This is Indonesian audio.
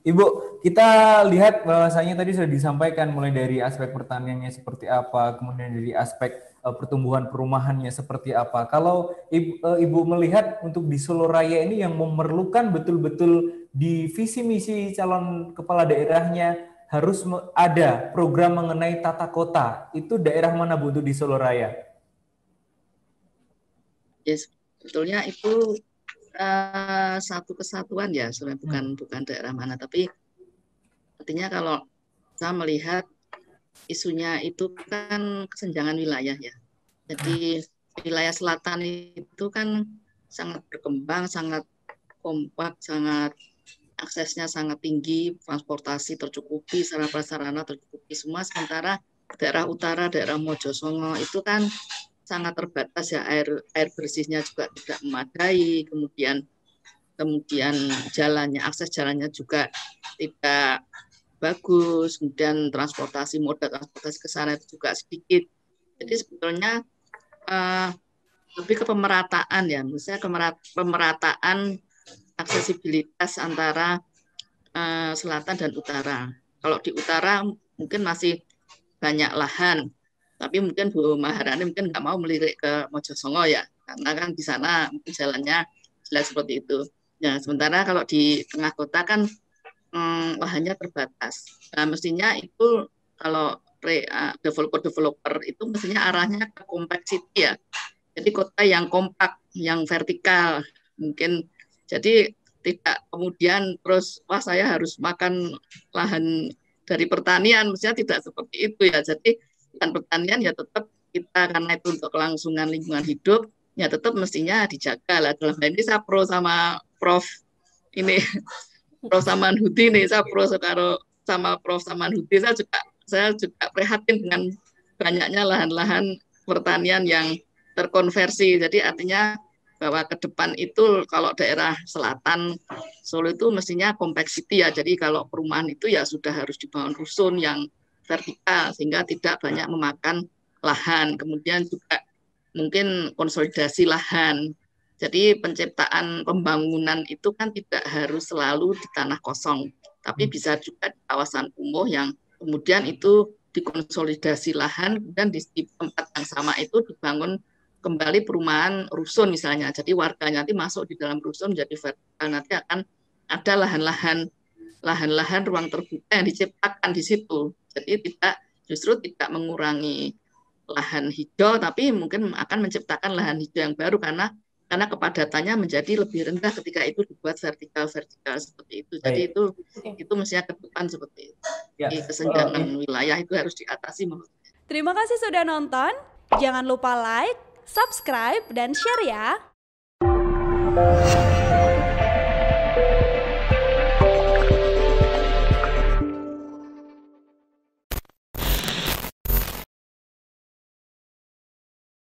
Ibu, kita lihat bahwasanya tadi sudah disampaikan mulai dari aspek pertaniannya seperti apa, kemudian dari aspek pertumbuhan perumahannya seperti apa. Kalau Ibu melihat untuk di Solo Raya ini yang memerlukan betul-betul di visi misi calon kepala daerahnya harus ada program mengenai tata kota. Itu daerah mana Bu untuk di Solo Raya? Ya, sebetulnya itu satu kesatuan ya, sebenarnya bukan daerah mana, tapi artinya kalau saya melihat isunya itu kan kesenjangan wilayah ya. Jadi wilayah selatan itu kan sangat berkembang, sangat kompak, sangat aksesnya sangat tinggi, transportasi tercukupi, sarana prasarana tercukupi semua. Sementara daerah utara, daerah Mojosongo itu kan sangat terbatas ya, air bersihnya juga tidak memadai, kemudian jalannya, akses jalannya juga tidak bagus, kemudian moda transportasi ke sana itu juga sedikit. Jadi sebetulnya lebih ke pemerataan ya, misalnya pemerataan aksesibilitas antara selatan dan utara. Kalau di utara mungkin masih banyak lahan, tapi mungkin Bu Maharani mungkin nggak mau melirik ke Mojosongo ya, karena kan di sana mungkin jalannya jelas seperti itu. Ya, sementara kalau di tengah kota kan lahannya terbatas. Nah, mestinya itu kalau developer itu mestinya arahnya ke compact city ya. Jadi kota yang kompak, yang vertikal, mungkin jadi tidak kemudian terus wah saya harus makan lahan dari pertanian, mestinya tidak seperti itu ya. Jadi lahan pertanian ya tetap kita karena itu untuk kelangsungan lingkungan hidup ya tetap mestinya dijaga lah. Dalam hal ini saya pro sama Prof ini Prof Samanhudi nih, saya pro sekarang sama Prof Samanhudi, saya juga prihatin dengan banyaknya lahan-lahan pertanian yang terkonversi. Jadi artinya bahwa ke depan itu kalau daerah selatan Solo itu mestinya kompleksiti ya. Jadi kalau perumahan itu ya sudah harus dibangun rusun yang vertikal sehingga tidak banyak memakan lahan. Kemudian juga mungkin konsolidasi lahan. Jadi penciptaan pembangunan itu kan tidak harus selalu di tanah kosong, tapi bisa juga di kawasan kumuh yang kemudian itu dikonsolidasi lahan, kemudian di tempat yang sama itu dibangun kembali perumahan rusun misalnya. Jadi warganya nanti masuk di dalam rusun menjadi vertikal, nanti akan ada lahan-lahan ruang terbuka yang diciptakan di situ. Jadi justru tidak mengurangi lahan hijau, tapi mungkin akan menciptakan lahan hijau yang baru karena kepadatannya menjadi lebih rendah ketika itu dibuat vertikal seperti itu. Jadi itu mestinya ke depan seperti itu. Ya. Kesenjangan wilayah itu harus diatasi. Terima kasih sudah nonton. Jangan lupa like, subscribe, dan share ya.